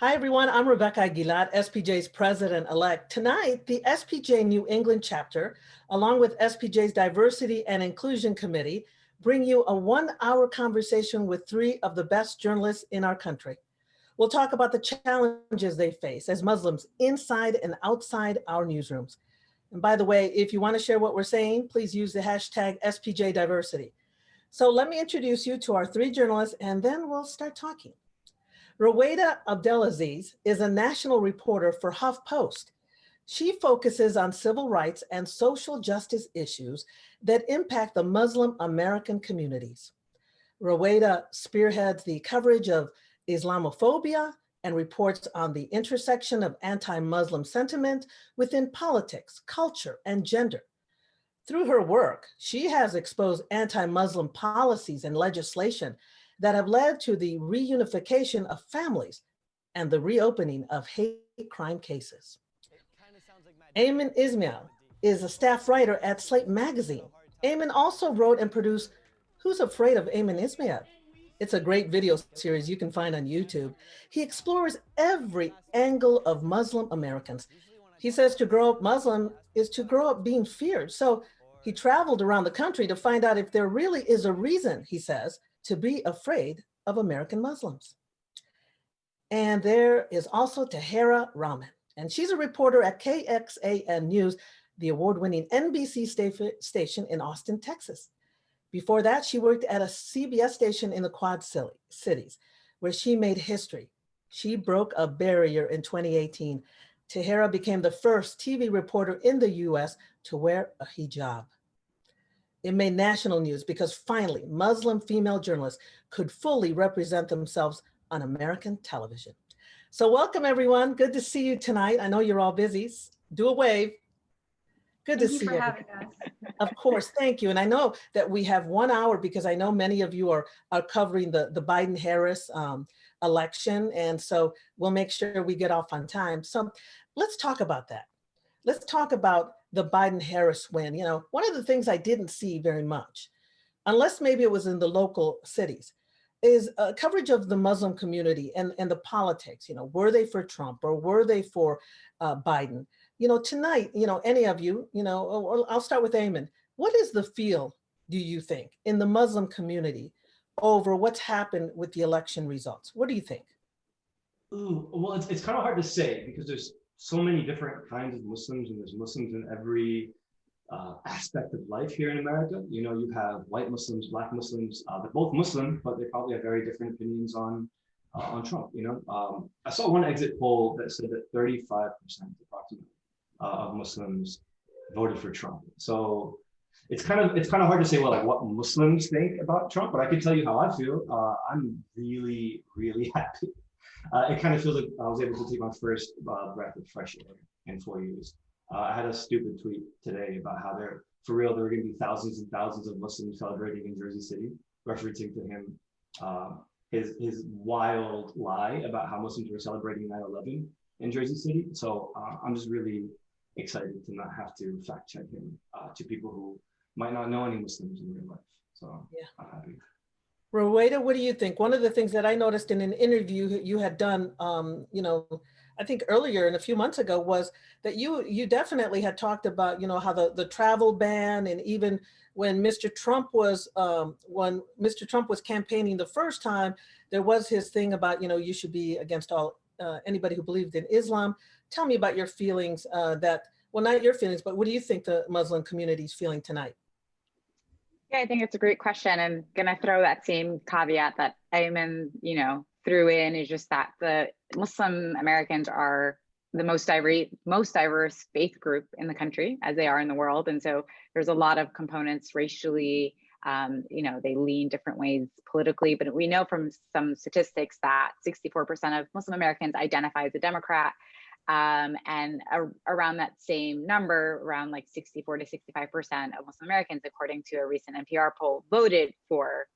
Hi, everyone. I'm Rebecca Aguilar, SPJ's president-elect. Tonight, the SPJ New England chapter, along with SPJ's Diversity and Inclusion Committee, bring you a one-hour conversation with three of the best journalists in our country. We'll talk about the challenges they face as Muslims inside and outside our newsrooms. And by the way, if you want to share what we're saying, please use the hashtag SPJ Diversity. So let me introduce you to our three journalists, and then we'll start talking. Rowaida Abdelaziz is a national reporter for HuffPost. She focuses on civil rights and social justice issues that impact the Muslim American communities. Rowaida spearheads the coverage of Islamophobia and reports on the intersection of anti-Muslim sentiment within politics, culture, and gender. Through her work, she has exposed anti-Muslim policies and legislation that have led to the reunification of families and the reopening of hate crime cases. Aymann Ismail is a staff writer at Slate magazine. Aymann also wrote and produced Who's Afraid of Aymann Ismail? It's a great video series you can find on YouTube. He explores every angle of Muslim Americans. He says to grow up Muslim is to grow up being feared. So he traveled around the country to find out if there really is a reason, he says, to be afraid of American Muslims. And there is also Tahera Rahman, and she's a reporter at KXAN News, the award-winning NBC station in Austin, Texas. Before that, she worked at a CBS station in the Quad Cities, where she made history. She broke a barrier in 2018. Tahera became the first TV reporter in the US to wear a hijab. It made national news because finally, Muslim female journalists could fully represent themselves on American television. So welcome everyone, good to see you tonight. I know you're all busy, do a wave. Good to see you. Thank you for having us. Of course, thank you. And I know that we have 1 hour because I know many of you are covering the Biden-Harris election. And so we'll make sure we get off on time. So let's talk about that. Let's talk about the Biden-Harris win. You know, one of the things I didn't see very much, unless maybe it was in the local cities, is coverage of the Muslim community and the politics. You know, were they for Trump or were they for Biden? You know, tonight, you know, any of you, you know, or I'll start with Aymann. What is the feel, do you think, in the Muslim community over what's happened with the election results? What do you think? Ooh, well, it's kind of hard to say because there's so many different kinds of Muslims, and there's Muslims in every aspect of life here in America. You know, you have white Muslims, black Muslims, they're both Muslim, but they probably have very different opinions on Trump. You know, I saw one exit poll that said that 35% approximately of Muslims voted for Trump. So it's kind of hard to say, well, like what Muslims think about Trump, but I can tell you how I feel. I'm really, really happy. It kind of feels like I was able to take my first breath of fresh air in 4 years. I had a stupid tweet today about how there were going to be thousands and thousands of Muslims celebrating in Jersey City, referencing to him his wild lie about how Muslims were celebrating 9/11 in Jersey City. So I'm just really excited to not have to fact check him to people who might not know any Muslims in real life. So yeah, I'm happy. Rowaida, what do you think? One of the things that I noticed in an interview you had done, you know, I think earlier and a few months ago, was that you definitely had talked about, you know, how the travel ban, and even when Mr. Trump was campaigning the first time, there was his thing about, you know, you should be against all anybody who believed in Islam. Tell me about your feelings well, not your feelings, but what do you think the Muslim community is feeling tonight? Yeah, I think it's a great question. I'm going to throw that same caveat that Aymann, you know, threw in, is just that the Muslim Americans are the most diverse faith group in the country, as they are in the world. And so there's a lot of components racially, you know, they lean different ways politically, but we know from some statistics that 64% of Muslim Americans identify as a Democrat. And around that same number, around like 64 to 65% of Muslim Americans, according to a recent NPR poll, voted for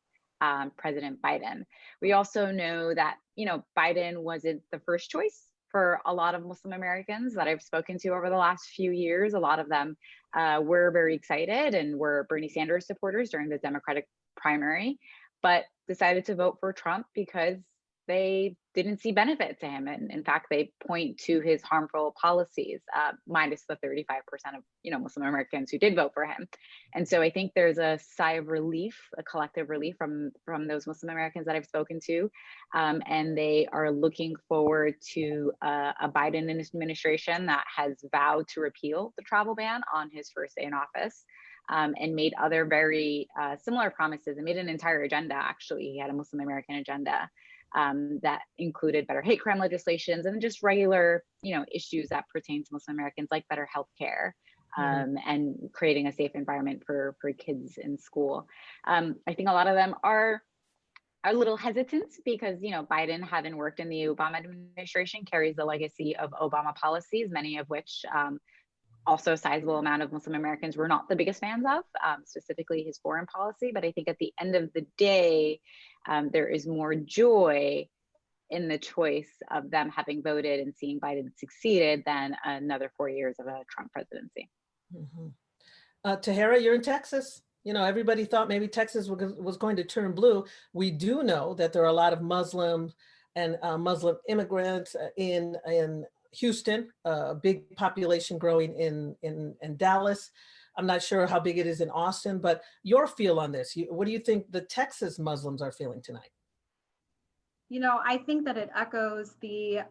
President Biden. We also know that, you know, Biden wasn't the first choice for a lot of Muslim Americans that I've spoken to over the last few years. A lot of them were very excited and were Bernie Sanders supporters during the Democratic primary, but decided to vote for Trump because they didn't see benefit to him. And in fact, they point to his harmful policies, minus the 35% of, Muslim Americans who did vote for him. And so I think there's a sigh of relief, a collective relief from those Muslim Americans that I've spoken to. And they are looking forward to a Biden administration that has vowed to repeal the travel ban on his first day in office. And made other very similar promises, and made an entire agenda. Actually, he had a Muslim American agenda that included better hate crime legislations and just regular, issues that pertain to Muslim Americans, like better health care and creating a safe environment for kids in school. I think a lot of them are a little hesitant because, Biden, having worked in the Obama administration, carries the legacy of Obama policies, many of which also a sizable amount of Muslim Americans were not the biggest fans of, specifically his foreign policy. But I think at the end of the day, there is more joy in the choice of them having voted and seeing Biden succeeded than another 4 years of a Trump presidency. Tahera, you're in Texas. Everybody thought maybe Texas was going to turn blue. We do know that there are a lot of Muslim and Muslim immigrants in Houston, a big population growing in Dallas. I'm not sure how big it is in Austin, but your feel on this. What do you think the Texas Muslims are feeling tonight? I think that it echoes the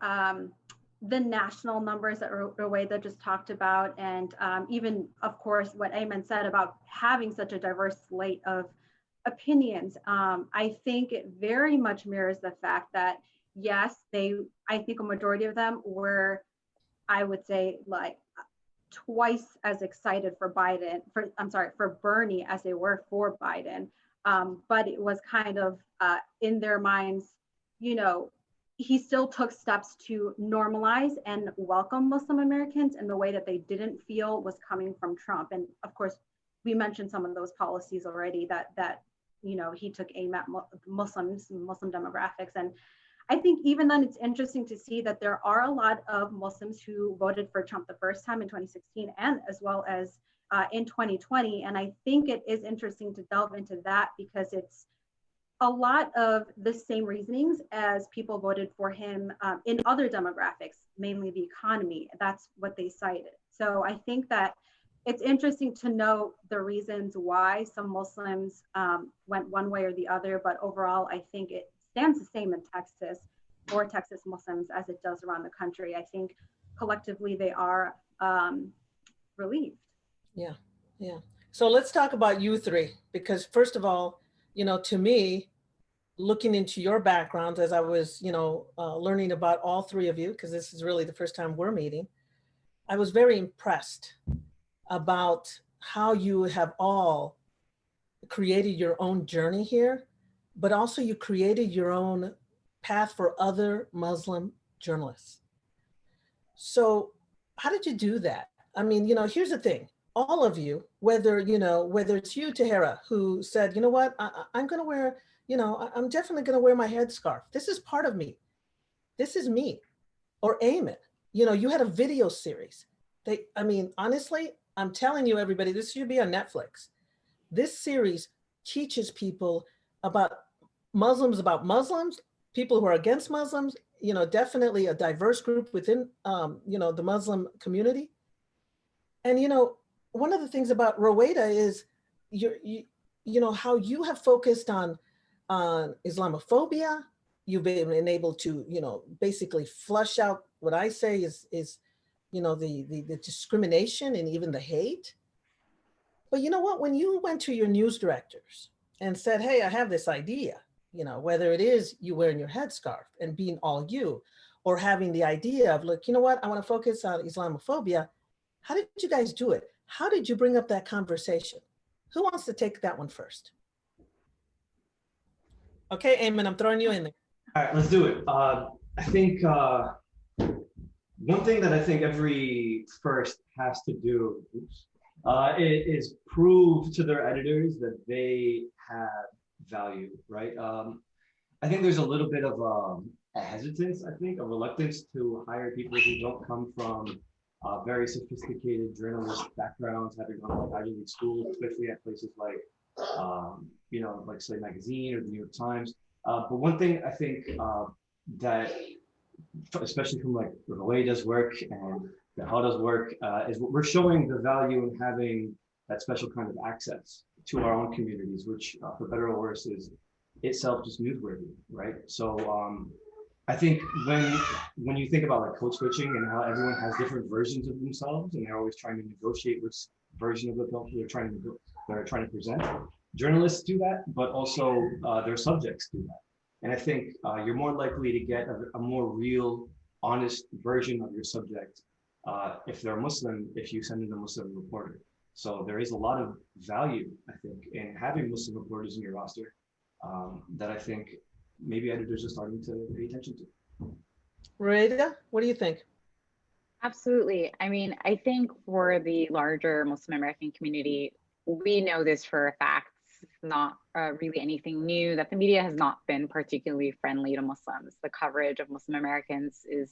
national numbers that Rowaida just talked about, and even, of course, what Aymann said about having such a diverse slate of opinions. I think it very much mirrors the fact that yes, I think a majority of them were, I would say, like twice as excited for Bernie as they were for Biden. But it was kind of in their minds, he still took steps to normalize and welcome Muslim Americans in the way that they didn't feel was coming from Trump. And of course, we mentioned some of those policies already that he took aim at Muslim demographics. And I think even then it's interesting to see that there are a lot of Muslims who voted for Trump the first time in 2016 and as well as in 2020. And I think it is interesting to delve into that because it's a lot of the same reasonings as people voted for him in other demographics, mainly the economy. That's what they cited. So I think that it's interesting to note the reasons why some Muslims went one way or the other, but overall, I think it stands the same in Texas for Texas Muslims as it does around the country. I think collectively they are relieved. Yeah. So let's talk about you three, because first of all, to me, looking into your backgrounds as I was, learning about all three of you, because this is really the first time we're meeting, I was very impressed about how you have all created your own journey here, but also you created your own path for other Muslim journalists. So how did you do that? I mean, here's the thing. All of you, whether it's you, Tahera, who said, you know what, I'm going to wear, I'm definitely going to wear my headscarf. This is part of me. This is me. Or Aymann, you had a video series. Honestly, I'm telling you, everybody, this should be on Netflix. This series teaches people about Muslims, people who are against Muslims, definitely a diverse group within, the Muslim community. And, one of the things about Rowaida is how you have focused on Islamophobia. You've been able to, basically flush out what I say is the discrimination and even the hate. But you know what, when you went to your news directors and said, hey, I have this idea, whether it is you wearing your headscarf and being all you, or having the idea of, look, you know what, I want to focus on Islamophobia. How did you guys do it? How did you bring up that conversation? Who wants to take that one first? Okay, Aymann, I'm throwing you in there. All right, let's do it. I think one thing that I think every first has to do is prove to their editors that they have value, right? I think there's a little bit of a hesitance, a reluctance to hire people who don't come from very sophisticated journalist backgrounds, having gone to Ivy League schools, especially at places like, like Slate Magazine or the New York Times. But one thing I think that, especially from like Rowaida's work and Tahera's work, is we're showing the value in having that special kind of access to our own communities, which for better or worse is itself just newsworthy, right? So I think when you think about like code switching and how everyone has different versions of themselves and they're always trying to negotiate which version of the culture they're trying to present, journalists do that, but also their subjects do that. And I think you're more likely to get a more real, honest version of your subject if they're Muslim, if you send in a Muslim reporter. So there is a lot of value, I think, in having Muslim reporters in your roster that I think maybe editors are starting to pay attention to. Rowaida, what do you think? Absolutely. I mean, I think for the larger Muslim American community, we know this for a fact. It's not really anything new that the media has not been particularly friendly to Muslims. The coverage of Muslim Americans is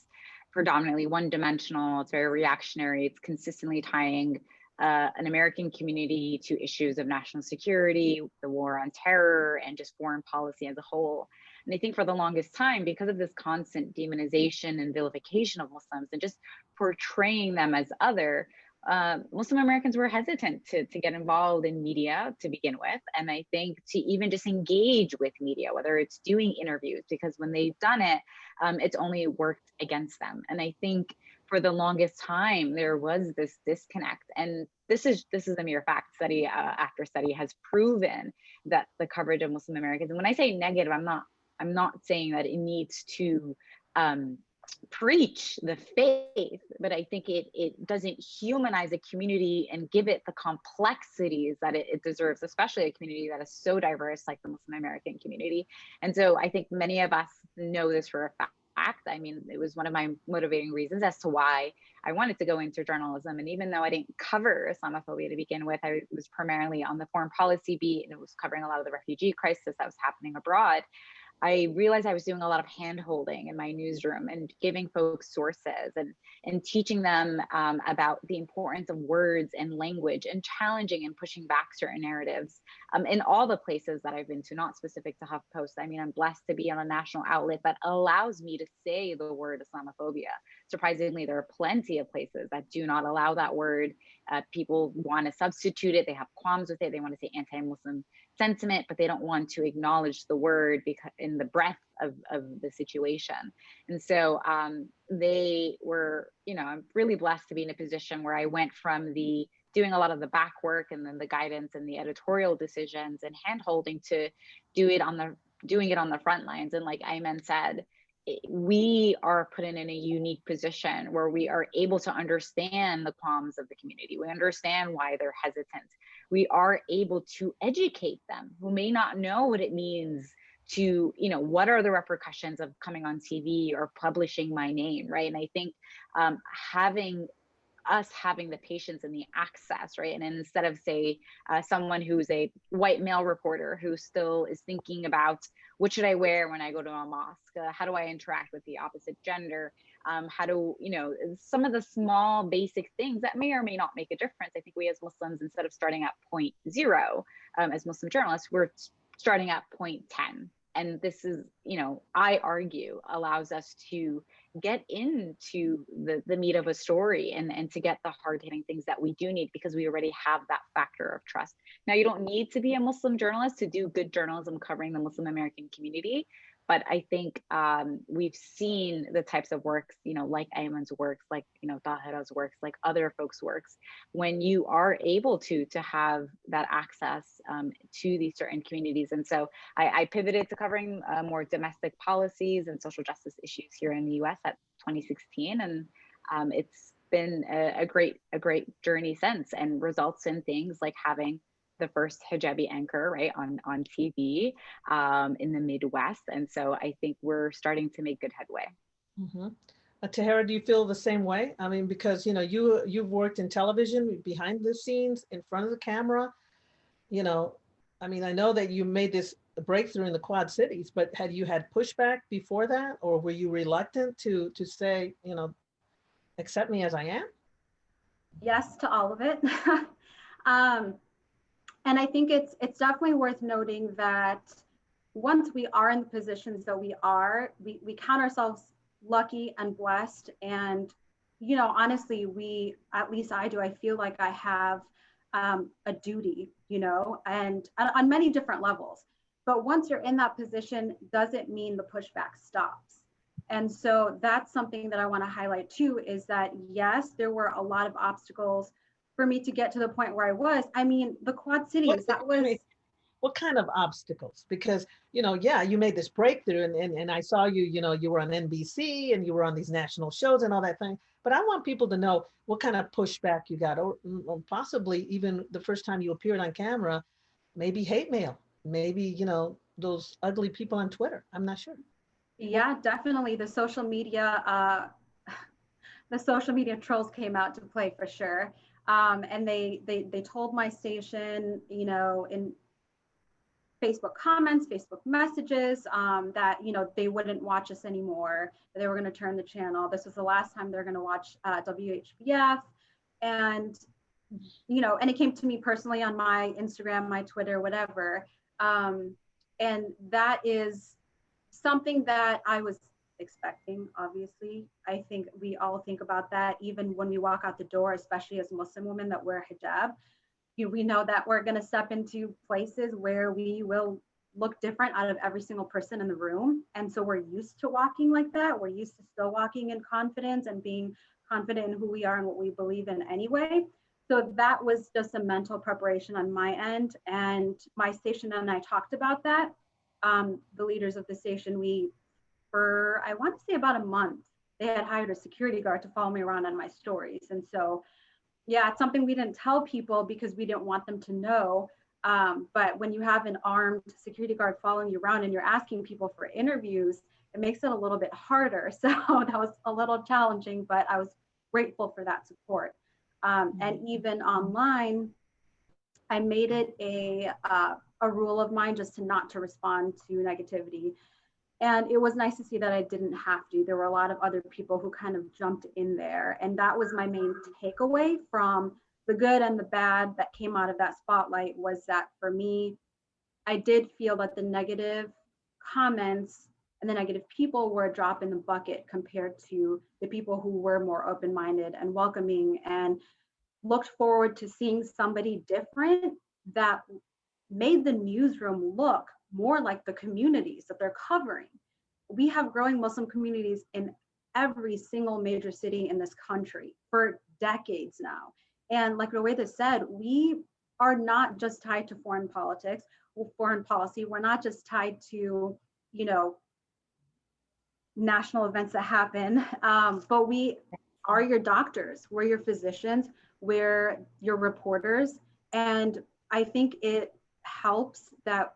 predominantly one-dimensional. It's very reactionary. It's consistently tying an American community to issues of national security, the war on terror, and just foreign policy as a whole. And I think for the longest time, because of this constant demonization and vilification of Muslims and just portraying them as other, Muslim Americans were hesitant to get involved in media to begin with. And I think to even just engage with media, whether it's doing interviews, because when they've done it, it's only worked against them. And I think for the longest time, there was this disconnect. And this is a mere fact. Study after study has proven that the coverage of Muslim Americans, and when I say negative, I'm not saying that it needs to preach the faith, but I think it doesn't humanize a community and give it the complexities that it deserves, especially a community that is so diverse like the Muslim American community. And so I think many of us know this for a fact. I mean, it was one of my motivating reasons as to why I wanted to go into journalism. And even though I didn't cover Islamophobia to begin with, I was primarily on the foreign policy beat, and it was covering a lot of the refugee crisis that was happening abroad. I realized I was doing a lot of hand-holding in my newsroom and giving folks sources and teaching them about the importance of words and language and challenging and pushing back certain narratives in all the places that I've been to, not specific to HuffPost. I mean, I'm blessed to be on a national outlet that allows me to say the word Islamophobia. Surprisingly, there are plenty of places that do not allow that word. People want to substitute it. They have qualms with it. They want to say anti-Muslim sentiment, but they don't want to acknowledge the word because in the breadth of the situation. And so they were, I'm really blessed to be in a position where I went from doing a lot of the back work and then the guidance and the editorial decisions and hand-holding to doing it on the front lines. And like Aymann said, we are put in a unique position where we are able to understand the qualms of the community. We understand why they're hesitant. We are able to educate them who may not know what it means to, what are the repercussions of coming on TV or publishing my name, right? And I think having the patience and the access, right? And instead of say someone who's a white male reporter who still is thinking about what should I wear when I go to a mosque? How do I interact with the opposite gender? How do, some of the small basic things that may or may not make a difference. I think we as Muslims, instead of starting at point 0 as Muslim journalists, we're starting at point 10. And this is, I argue, allows us to get into the meat of a story and to get the hard-hitting things that we do need, because we already have that factor of trust. Now, you don't need to be a Muslim journalist to do good journalism covering the Muslim American community. But I think we've seen the types of works, like Aymann's works, like, Tahera's works, like other folks' works, when you are able to have that access to these certain communities. And so I pivoted to covering more domestic policies and social justice issues here in the US at 2016. And it's been a great journey since, and results in things like having the first hijabi anchor, right, on TV in the Midwest. And so I think we're starting to make good headway. Mm-hmm. Tahera, do you feel the same way? I mean, because, you've worked in television, behind the scenes, in front of the camera, I mean, I know that you made this breakthrough in the Quad Cities, but had you had pushback before that? Or were you reluctant to say, accept me as I am? Yes to all of it. And I think it's definitely worth noting that once we are in the positions that we are, we count ourselves lucky and blessed. And, you know, honestly, at least I do, I feel like I have a duty, you know, and on many different levels. But once you're in that position, doesn't mean the pushback stops. And so that's something that I want to highlight too, is that yes, there were a lot of obstacles for me to get to the point where I was. I mean, the Quad Cities, what kind of obstacles? Because, you know, yeah, you made this breakthrough and I saw you, you know, you were on NBC and you were on these national shows and all that thing. But I want people to know what kind of pushback you got, or possibly even the first time you appeared on camera, maybe hate mail, maybe, you know, those ugly people on Twitter. I'm not sure. Yeah, definitely. The social media trolls came out to play for sure. And they told my station, you know, in Facebook comments, Facebook messages, that, you know, they wouldn't watch us anymore, that they were going to turn the channel. This was the last time they're going to watch WHBF. And, you know, and it came to me personally on my Instagram, my Twitter, whatever. And that is something that I was expecting, obviously. I think we all think about that, even when we walk out the door, especially as Muslim women that wear hijab. We know that we're going to step into places where we will look different out of every single person in the room. And so we're used to walking like that. We're used to still walking in confidence and being confident in who we are and what we believe in anyway. So that was just a mental preparation on my end. And my station and I talked about that. The leaders of the station, for I want to say about a month, they had hired a security guard to follow me around on my stories. And so, yeah, it's something we didn't tell people because we didn't want them to know. But when you have an armed security guard following you around and you're asking people for interviews, it makes it a little bit harder. So that was a little challenging, but I was grateful for that support. And even online, I made it a rule of mine just not to respond to negativity. And it was nice to see that I didn't have to. There were a lot of other people who kind of jumped in there. And that was my main takeaway from the good and the bad that came out of that spotlight, was that for me, I did feel that the negative comments and the negative people were a drop in the bucket compared to the people who were more open-minded and welcoming and looked forward to seeing somebody different that made the newsroom look more like the communities that they're covering. We have growing Muslim communities in every single major city in this country for decades now. And like Rowaida said, we are not just tied to foreign politics or foreign policy. We're not just tied to, you know, national events that happen, but we are your doctors, we're your physicians, we're your reporters. And I think it helps that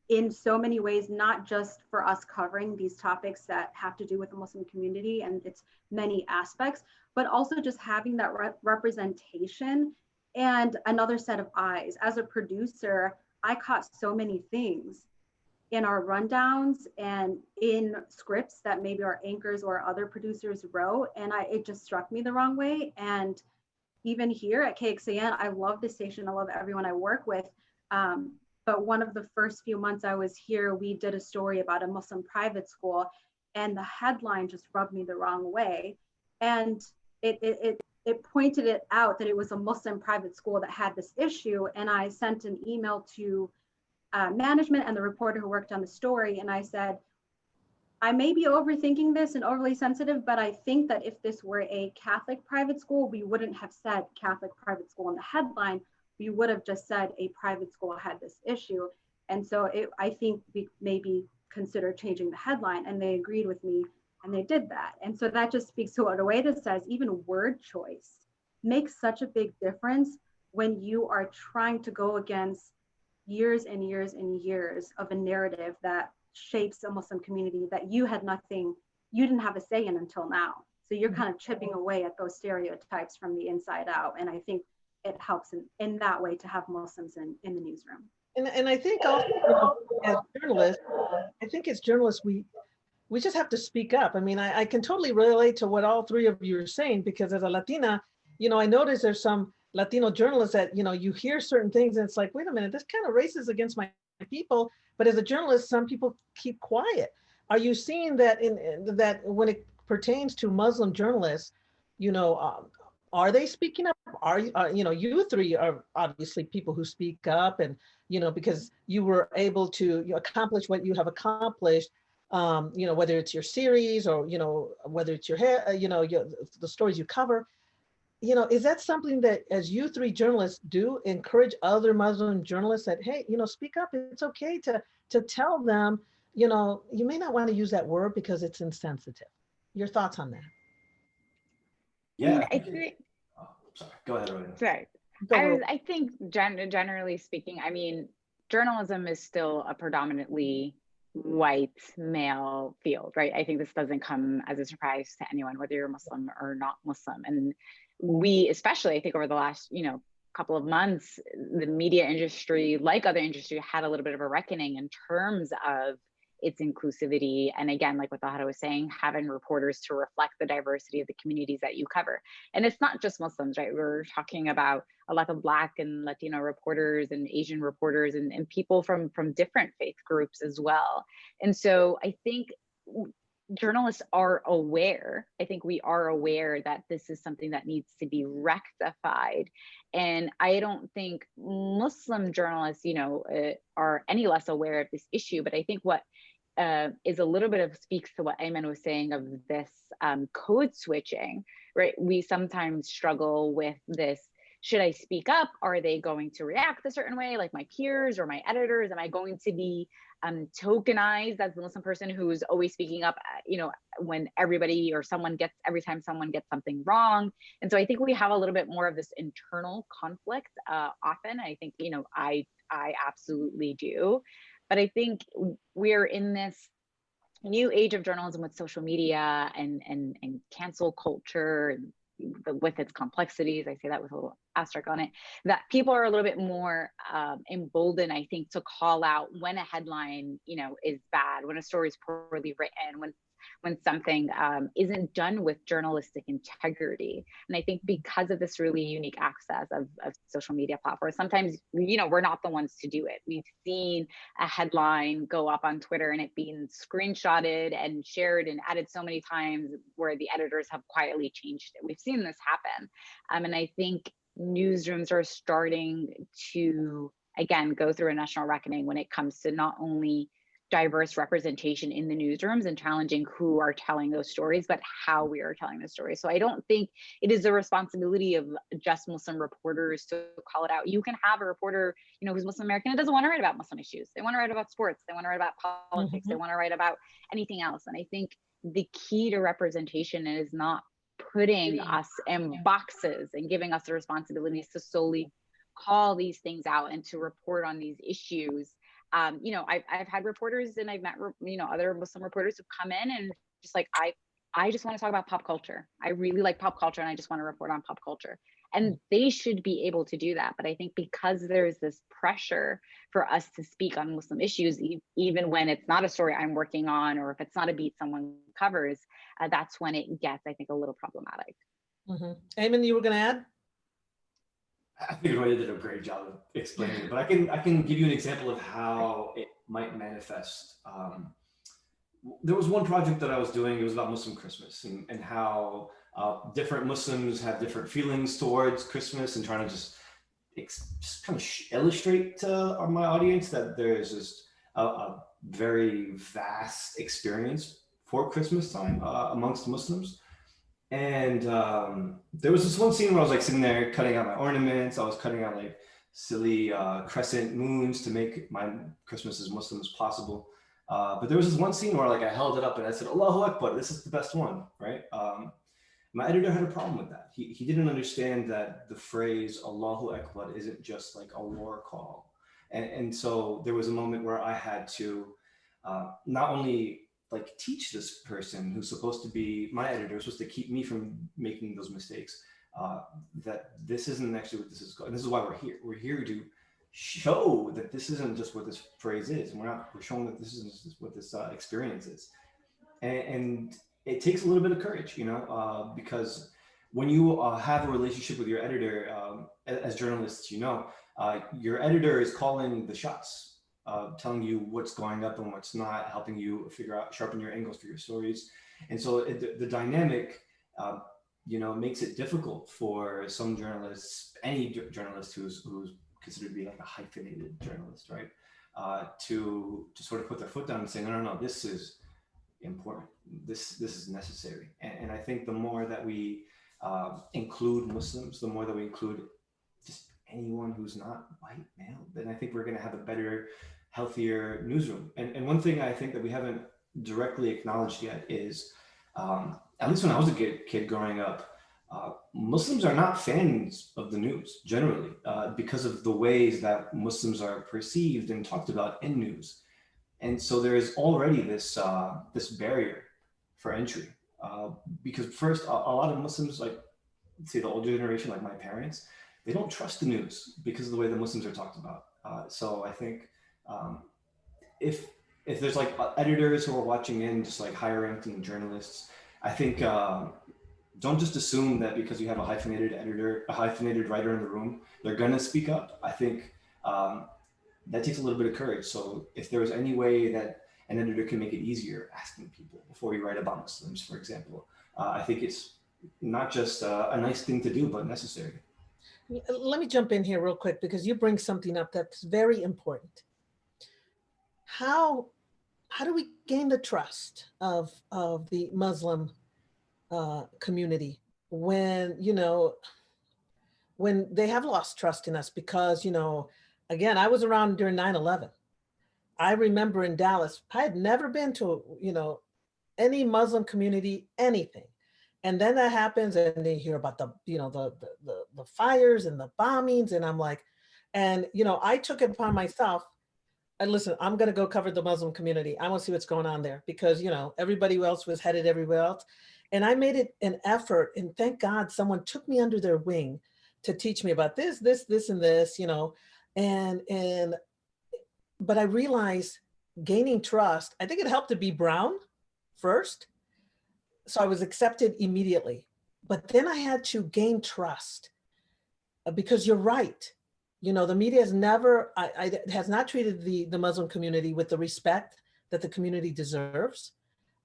in so many ways, not just for us covering these topics that have to do with the Muslim community and its many aspects, but also just having that representation and another set of eyes. As a producer, I caught so many things in our rundowns and in scripts that maybe our anchors or other producers wrote, and it just struck me the wrong way. And even here at KXAN, I love the station, I love everyone I work with. But one of the first few months I was here, we did a story about a Muslim private school, and the headline just rubbed me the wrong way. And it pointed it out that it was a Muslim private school that had this issue. And I sent an email to management and the reporter who worked on the story. And I said, I may be overthinking this and overly sensitive, but I think that if this were a Catholic private school, we wouldn't have said Catholic private school in the headline. We would have just said a private school had this issue. And so I think we maybe consider changing the headline, and they agreed with me and they did that. And so that just speaks to what Rowaida says, even word choice makes such a big difference when you are trying to go against years and years and years of a narrative that shapes a Muslim community that you didn't have a say in until now. So you're kind of chipping away at those stereotypes from the inside out. And I think it helps in that way to have Muslims in the newsroom. And I think also, you know, as journalists, I think as journalists, we just have to speak up. I mean, I can totally relate to what all three of you are saying, because as a Latina, you know, I notice there's some Latino journalists that, you know, you hear certain things and it's like, wait a minute, this kind of races against my people, but as a journalist, some people keep quiet. Are you seeing that that when it pertains to Muslim journalists, you know, are they speaking up? Are you, you know, you three are obviously people who speak up, and you know, because you were able to accomplish what you have accomplished. You know, whether it's your series or you know, whether it's your hair, you know, the stories you cover. You know, is that something that as you three journalists do encourage other Muslim journalists that, hey, you know, speak up. It's okay to tell them, you know, you may not want to use that word because it's insensitive. Your thoughts on that? I mean, Yeah. I think, Oh, sorry. Go ahead, Rowaida. sorry. I think generally speaking, I mean, journalism is still a predominantly white male field, right? I think this doesn't come as a surprise to anyone, whether you're Muslim or not Muslim. And we, especially, I think over the last, you know, couple of months, the media industry, like other industry, had a little bit of a reckoning in terms of its inclusivity. And again, like what Tahera was saying, having reporters to reflect the diversity of the communities that you cover. And it's not just Muslims, right? We're talking about a lot of Black and Latino reporters and Asian reporters and people from different faith groups as well. And so I think journalists are aware. I think we are aware that this is something that needs to be rectified. And I don't think Muslim journalists, you know, are any less aware of this issue. But I think what is a little bit of speaks to what Aymann was saying of this code switching, right? We sometimes struggle with this. Should I speak up? Are they going to react a certain way, like my peers or my editors? Am I going to be tokenized as the Muslim person who is always speaking up, you know, when everybody or someone gets, every time someone gets something wrong? And so I think we have a little bit more of this internal conflict often. I think, you know, I absolutely do. But I think we're in this new age of journalism with social media and cancel culture and with its complexities. I say that with a little asterisk on it, that people are a little bit more emboldened, I think, to call out when a headline, you know, is bad, when a story is poorly written, when something isn't done with journalistic integrity. And I think because of this really unique access of social media platforms, sometimes, you know, we're not the ones to do it. We've seen a headline go up on Twitter and it being screenshotted and shared and added so many times where the editors have quietly changed it. We've seen this happen. And I think newsrooms are starting to, again, go through a national reckoning when it comes to not only diverse representation in the newsrooms and challenging who are telling those stories, but how we are telling the stories. So I don't think it is the responsibility of just Muslim reporters to call it out. You can have a reporter, you know, who's Muslim American and doesn't want to write about Muslim issues. They want to write about sports. They want to write about politics. They want to write about anything else. And I think the key to representation is not putting us in boxes and giving us the responsibilities to solely call these things out and to report on these issues. You know, I've had reporters and I've met, you know, other Muslim reporters who come in and just like, I just want to talk about pop culture. I really like pop culture and I just want to report on pop culture. And they should be able to do that. But I think because there's this pressure for us to speak on Muslim issues, even when it's not a story I'm working on, or if it's not a beat someone covers, that's when it gets, I think, a little problematic. Aymann, you were going to add? I think Rowaida did a great job of explaining it, but I can give you an example of how it might manifest. There was one project that I was doing, it was about Muslim Christmas and how different Muslims have different feelings towards Christmas, and trying to just kind of illustrate to my audience that there's just a very vast experience for Christmas time amongst Muslims. And there was this one scene where I was like sitting there cutting out my ornaments. I was cutting out like silly crescent moons to make my Christmas as Muslim as possible. But there was this one scene where like I held it up and I said, Allahu Akbar, this is the best one, right? My editor had a problem with that. He didn't understand that the phrase Allahu Akbar isn't just like a war call. And so there was a moment where I had to not only like teach this person who's supposed to be my editor, supposed to keep me from making those mistakes, that this isn't actually what this is called. And this is why we're here. We're here to show that this isn't just what this phrase is. And we're showing that this isn't just what this experience is. And it takes a little bit of courage, you know, because when you have a relationship with your editor, as journalists, you know, your editor is calling the shots. telling you what's going up and what's not, helping you figure out, sharpen your angles for your stories. And so the dynamic, makes it difficult for some journalists, any journalist who's considered to be like a hyphenated journalist, right? To sort of put their foot down and say, no, this is important. This is necessary. And I think the more that we include Muslims, the more that we include just anyone who's not white male, then I think we're going to have a better, healthier newsroom. And one thing I think that we haven't directly acknowledged yet is, at least when I was a kid growing up, Muslims are not fans of the news generally, because of the ways that Muslims are perceived and talked about in news. And so there is already this barrier for entry, because first, a lot of Muslims, like say the older generation, like my parents, they don't trust the news because of the way the Muslims are talked about. So I think if there's like editors who are watching in, just like higher ranking journalists, I think don't just assume that because you have a hyphenated editor, a hyphenated writer in the room, they're gonna speak up. I think that takes a little bit of courage. So if there was any way that an editor can make it easier, asking people before you write about Muslims, for example, I think it's not just a nice thing to do, but necessary. Let me jump in here real quick, because you bring something up that's very important. How do we gain the trust of the Muslim community when, when they have lost trust in us? Because, again, I was around during 9/11. I remember in Dallas, I had never been to, any Muslim community, anything. And then that happens and they hear about the fires and the bombings. And I'm like, I took it upon myself. And listen, I'm going to go cover the Muslim community. I want to see what's going on there because, everybody else was headed everywhere else. And I made it an effort, and thank God someone took me under their wing to teach me about this, and this, but I realized gaining trust, I think it helped to be brown first. So I was accepted immediately, but then I had to gain trust because you're right. The media has never, has not treated the Muslim community with the respect that the community deserves.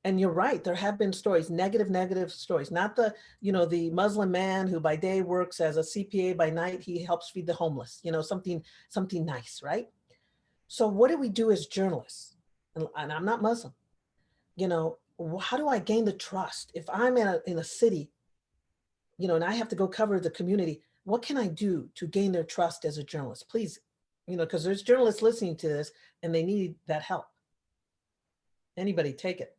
And you're right, there have been stories, negative stories, not the Muslim man who by day works as a CPA, by night he helps feed the homeless, something nice, right? So what do we do as journalists? And I'm not Muslim, how do I gain the trust? If I'm in a city, and I have to go cover the community, what can I do to gain their trust as a journalist? Please, because there's journalists listening to this and they need that help. Anybody take it.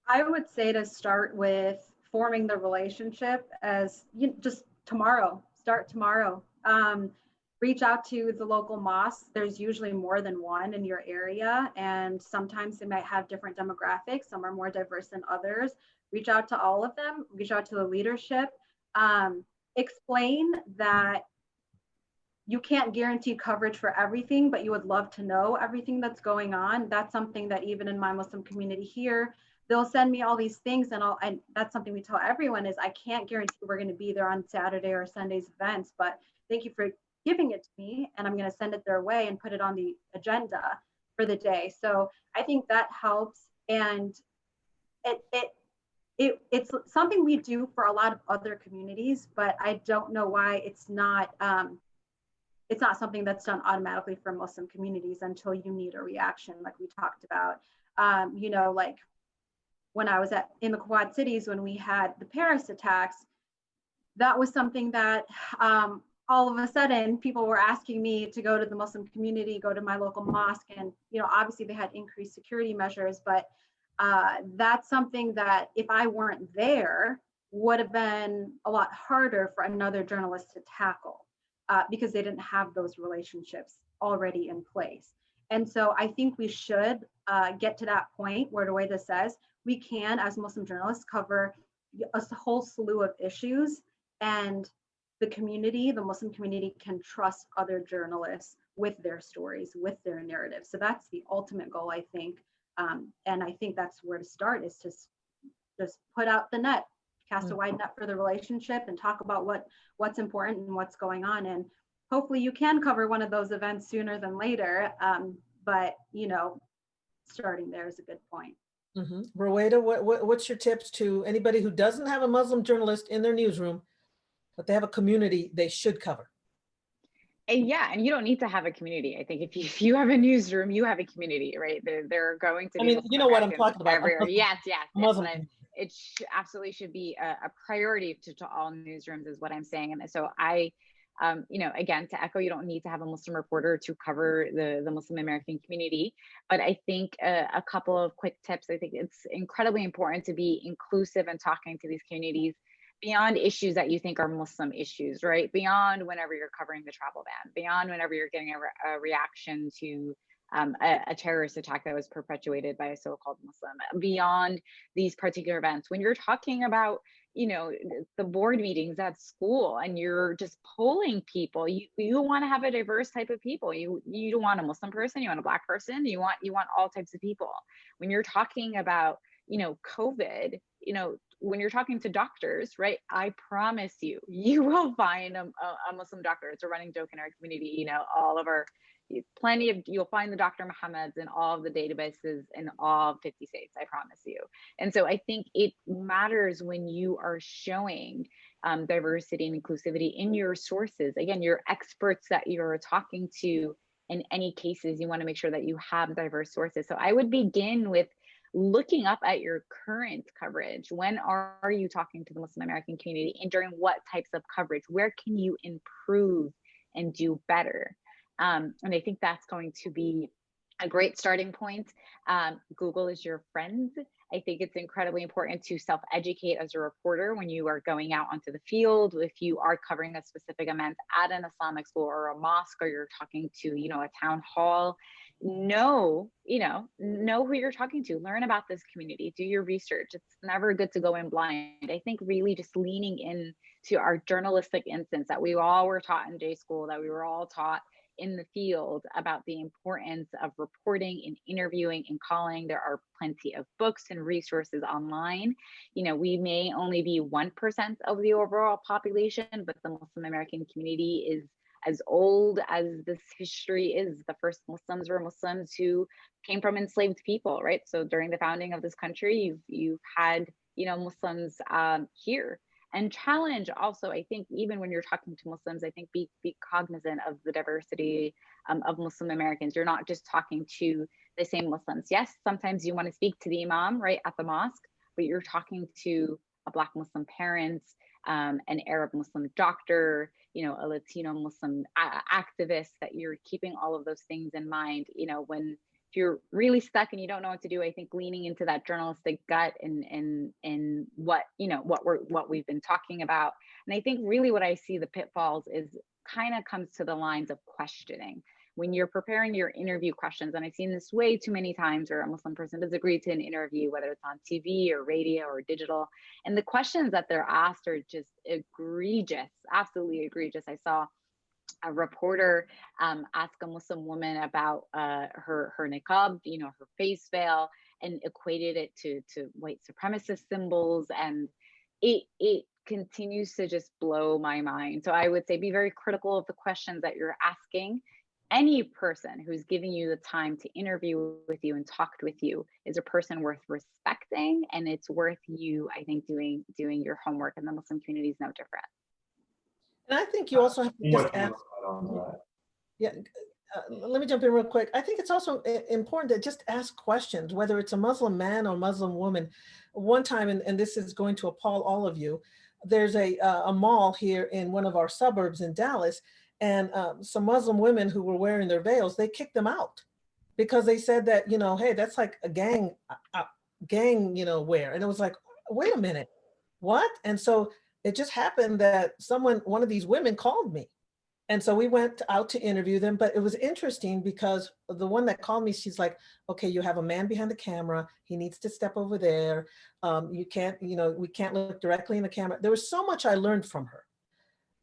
I would say to start with forming the relationship as just tomorrow, start tomorrow. Reach out to the local mosque. There's usually more than one in your area, and sometimes they might have different demographics. Some are more diverse than others. Reach out to all of them, reach out to the leadership. Explain that you can't guarantee coverage for everything, but you would love to know everything that's going on. That's something that even in my Muslim community here, they'll send me all these things, and that's something we tell everyone is I can't guarantee we're going to be there on Saturday or Sunday's events, but thank you for giving it to me, and I'm going to send it their way and put it on the agenda for the day. So I think that helps, and it's something we do for a lot of other communities, but I don't know why it's not something that's done automatically for Muslim communities until you need a reaction, like we talked about. Like when I was in the Quad Cities, when we had the Paris attacks, that was something that all of a sudden people were asking me to go to the Muslim community, go to my local mosque. And, obviously they had increased security measures, but that's something that if I weren't there would have been a lot harder for another journalist to tackle because they didn't have those relationships already in place. And so I think we should get to that point where Rowaida says we can, as Muslim journalists, cover a whole slew of issues, and the Muslim community can trust other journalists with their stories, with their narratives. So that's the ultimate goal, I think. And I think that's where to start, is to just put out the net, cast a wide net for the relationship and talk about what's important and what's going on. And hopefully you can cover one of those events sooner than later. but, you know, starting there is a good point. Rowaida, what's your tips to anybody who doesn't have a Muslim journalist in their newsroom, but they have a community they should cover? And yeah, and you don't need to have a community. I think if you have a newsroom, you have a community, right? There are going to be I mean, you know what I'm Americans talking about. everywhere. Yes. Muslim. And it absolutely should be a priority to all newsrooms, is what I'm saying. And so I, you know, again, to echo, you don't need to have a Muslim reporter to cover the Muslim American community. But I think a couple of quick tips. I think it's incredibly important to be inclusive and talking to these communities beyond issues that you think are Muslim issues, right? Beyond whenever you're covering the travel ban, beyond whenever you're getting a reaction to a terrorist attack that was perpetuated by a so-called Muslim, beyond these particular events. When you're talking about, you know, the board meetings at school and you're just polling people, you want to have a diverse type of people. You don't want a Muslim person, you want a Black person, you want all types of people. When you're talking about, you know, COVID, you know, when you're talking to doctors, right? I promise you, you will find a Muslim doctor. It's a running joke in our community. You know, you'll find the Dr. Muhammad's in all of the databases in all 50 states, I promise you. And so I think it matters when you are showing diversity and inclusivity in your sources. Again, your experts that you're talking to, in any cases, you want to make sure that you have diverse sources. So I would begin with looking up at your current coverage. When are you talking to the Muslim American community, and during what types of coverage? Where can you improve and do better? And I think that's going to be a great starting point. Google is your friend. I think it's incredibly important to self-educate as a reporter when you are going out onto the field. If you are covering a specific event at an Islamic school or a mosque, or you're talking to, you know, a town hall, know who you're talking to, learn about this community, do your research. It's never good to go in blind. I think really just leaning in to our journalistic instincts that we all were taught in J school, that we were all taught in the field, about the importance of reporting and interviewing and calling. There are plenty of books and resources online. You know, we may only be 1% of the overall population, but the Muslim American community is as old as this history is. The first Muslims were Muslims who came from enslaved people, right? So during the founding of this country, you've had, you know, Muslims here. And challenge also, I think, even when you're talking to Muslims, I think be cognizant of the diversity of Muslim Americans. You're not just talking to the same Muslims. Yes, sometimes you want to speak to the imam, right, at the mosque, but you're talking to a Black Muslim parent, an Arab Muslim doctor, you know, a Latino Muslim activist, that you're keeping all of those things in mind. You know, if you're really stuck and you don't know what to do, I think leaning into that journalistic gut and what, you know, what we've been talking about. And I think really what I see the pitfalls is kind of comes to the lines of questioning. When you're preparing your interview questions, and I've seen this way too many times, where a Muslim person does agree to an interview, whether it's on TV or radio or digital, and the questions that they're asked are just egregious, absolutely egregious. I saw a reporter ask a Muslim woman about her niqab, you know, her face veil, and equated it to white supremacist symbols, and it continues to just blow my mind. So I would say be very critical of the questions that you're asking. Any person who's giving you the time to interview with you and talked with you is a person worth respecting, and it's worth you, I think, doing your homework, and the Muslim community is no different. And I think you also have to just ask. Yeah, let me jump in real quick. I think it's also important to just ask questions, whether it's a Muslim man or Muslim woman. One time, and this is going to appall all of you, there's a mall here in one of our suburbs in Dallas, and some Muslim women who were wearing their veils, they kicked them out because they said that, you know, hey, that's like a gang, you know, wear. And it was like, wait a minute, what? And so it just happened that one of these women called me. And so we went out to interview them, but it was interesting because the one that called me, she's like, okay, you have a man behind the camera. He needs to step over there. You can't, you know, we can't look directly in the camera. There was so much I learned from her.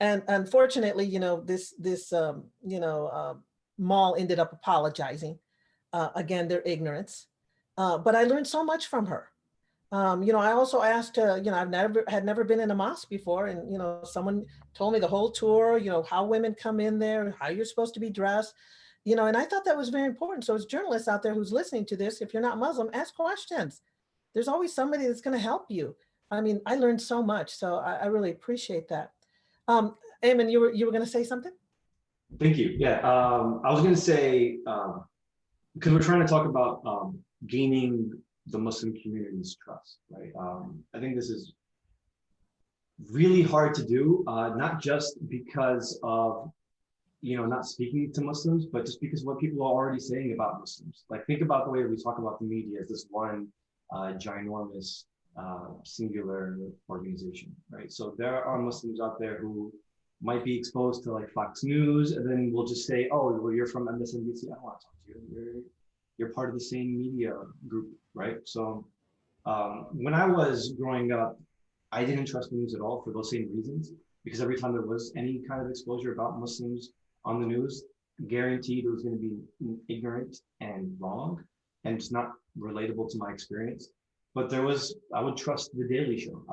And unfortunately, you know, this mall ended up apologizing. Again, their ignorance. But I learned so much from her. You know, I also asked, you know, had never been in a mosque before. And, you know, someone told me the whole tour, you know, how women come in there, how you're supposed to be dressed. you know, and I thought that was very important. So as journalists out there who's listening to this, if you're not Muslim, ask questions. There's always somebody that's going to help you. I mean, I learned so much, so I really appreciate that. Aymann, you were going to say something? Thank you. Yeah, I was going to say, because we're trying to talk about gaining the Muslim community's trust, right? I think this is really hard to do, not just because of, you know, not speaking to Muslims, but just because of what people are already saying about Muslims. Like, think about the way we talk about the media as this one ginormous singular organization, right? So there are Muslims out there who might be exposed to like Fox News, and then we'll just say, oh, well, you're from MSNBC, I don't want to talk to you. You're part of the same media group, right? So when I was growing up, I didn't trust the news at all for those same reasons, because every time there was any kind of exposure about Muslims on the news, guaranteed it was going to be ignorant and wrong, and it's not relatable to my experience. But there was, I would trust the Daily Show.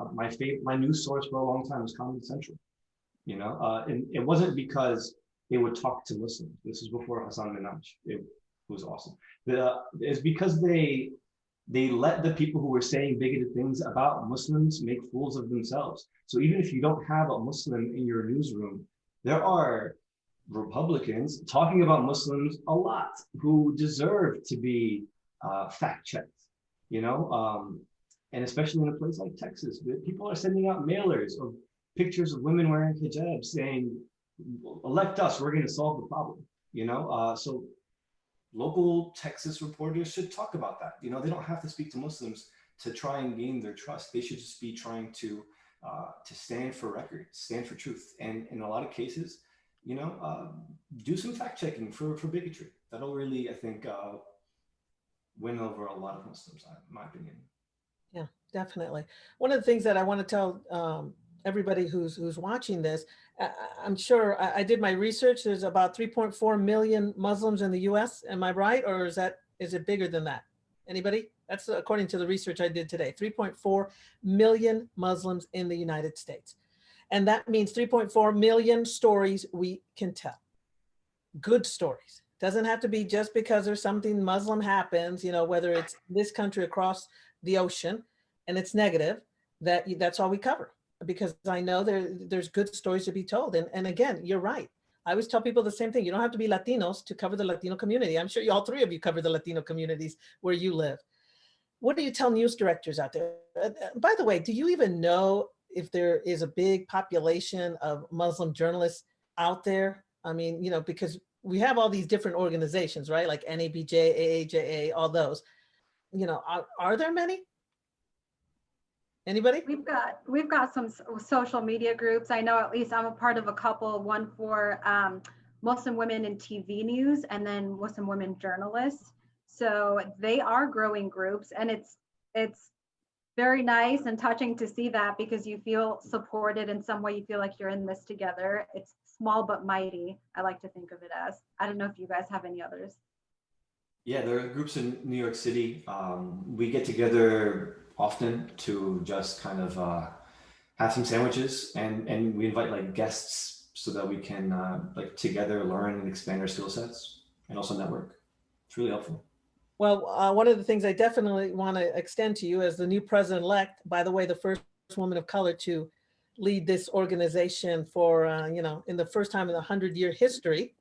My news source for a long time was Comedy Central. You know, and it wasn't because they would talk to Muslims. This is before Hassan Minhaj. It was awesome. It's because they let the people who were saying bigoted things about Muslims make fools of themselves. So even if you don't have a Muslim in your newsroom, there are Republicans talking about Muslims a lot who deserve to be fact-checked, you know, and especially in a place like Texas, people are sending out mailers of pictures of women wearing hijab saying, elect us, we're going to solve the problem, you know? So local Texas reporters should talk about that. You know, they don't have to speak to Muslims to try and gain their trust. They should just be trying to stand for record, stand for truth. And in a lot of cases, you know, do some fact checking for bigotry. That'll really, I think, win over a lot of Muslims, in my opinion. Yeah, definitely. One of the things that I want to tell everybody who's watching this, I'm sure I did my research. There's about 3.4 million Muslims in the US. Am I right? Or is it bigger than that? Anybody? That's according to the research I did today. 3.4 million Muslims in the United States. And that means 3.4 million stories we can tell. Good stories. Doesn't have to be just because there's something Muslim happens, you know, whether it's this country across the ocean and it's negative, that's all we cover. Because I know there's good stories to be told. And again, you're right. I always tell people the same thing. You don't have to be Latinos to cover the Latino community. I'm sure all three of you cover the Latino communities where you live. What do you tell news directors out there? By the way, do you even know if there is a big population of Muslim journalists out there? I mean, you know, because we have all these different organizations, right? Like NABJ, AAJA, all those. You know, are there many? Anybody? We've got some social media groups. I know at least I'm a part of a couple, one for Muslim women in TV news and then Muslim women journalists. So they are growing groups, and it's very nice and touching to see that, because you feel supported in some way. You feel like you're in this together. It's small but mighty, I like to think of it as. I don't know if you guys have any others. Yeah, there are groups in New York City. We get together often to just kind of have some sandwiches, and we invite like guests so that we can like together learn and expand our skill sets and also network. It's really helpful. Well, one of the things I definitely want to extend to you as the new president-elect, by the way, the first woman of color to lead this organization for, you know, in the first time in the 100-year history,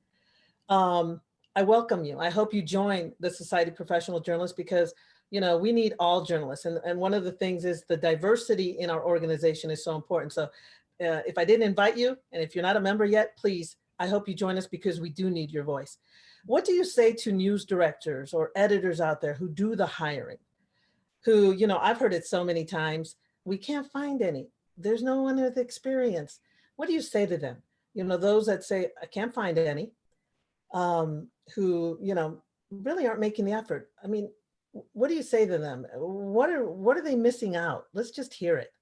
I welcome you. I hope you join the Society of Professional Journalists, because, you know, we need all journalists. And one of the things is the diversity in our organization is so important. So if I didn't invite you, and if you're not a member yet, please, I hope you join us, because we do need your voice. What do you say to news directors or editors out there who do the hiring, who, you know, I've heard it so many times, we can't find any. There's no one with experience. What do you say to them? You know, those that say, I can't find any, who, you know, really aren't making the effort. I mean, what do you say to them? What are they missing out? Let's just hear it.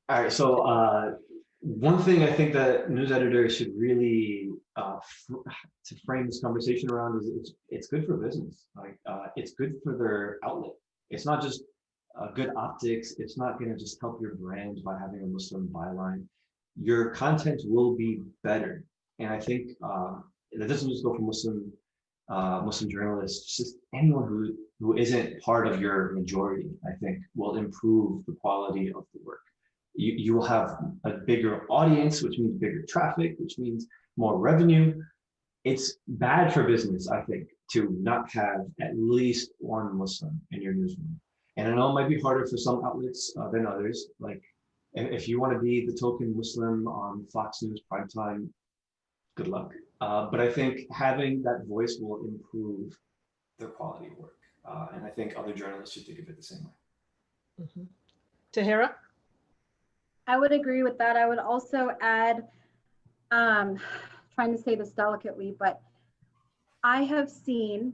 All right, so one thing I think that news editors should really to frame this conversation around is it's good for business. Like it's good for their outlet. It's not just good optics. It's not going to just help your brand by having a Muslim byline. Your content will be better And I think that doesn't just go for Muslim journalists, just anyone who isn't part of your majority, I think, will improve the quality of the work. You will have a bigger audience, which means bigger traffic, which means more revenue. It's bad for business, I think, to not have at least one Muslim in your newsroom. And I know it might be harder for some outlets than others. Like, if you want to be the token Muslim on Fox News primetime, good luck. But I think having that voice will improve the quality of work. And I think other journalists should think of it the same way. Mm-hmm. Tahera? I would agree with that. I would also add, trying to say this delicately, but I have seen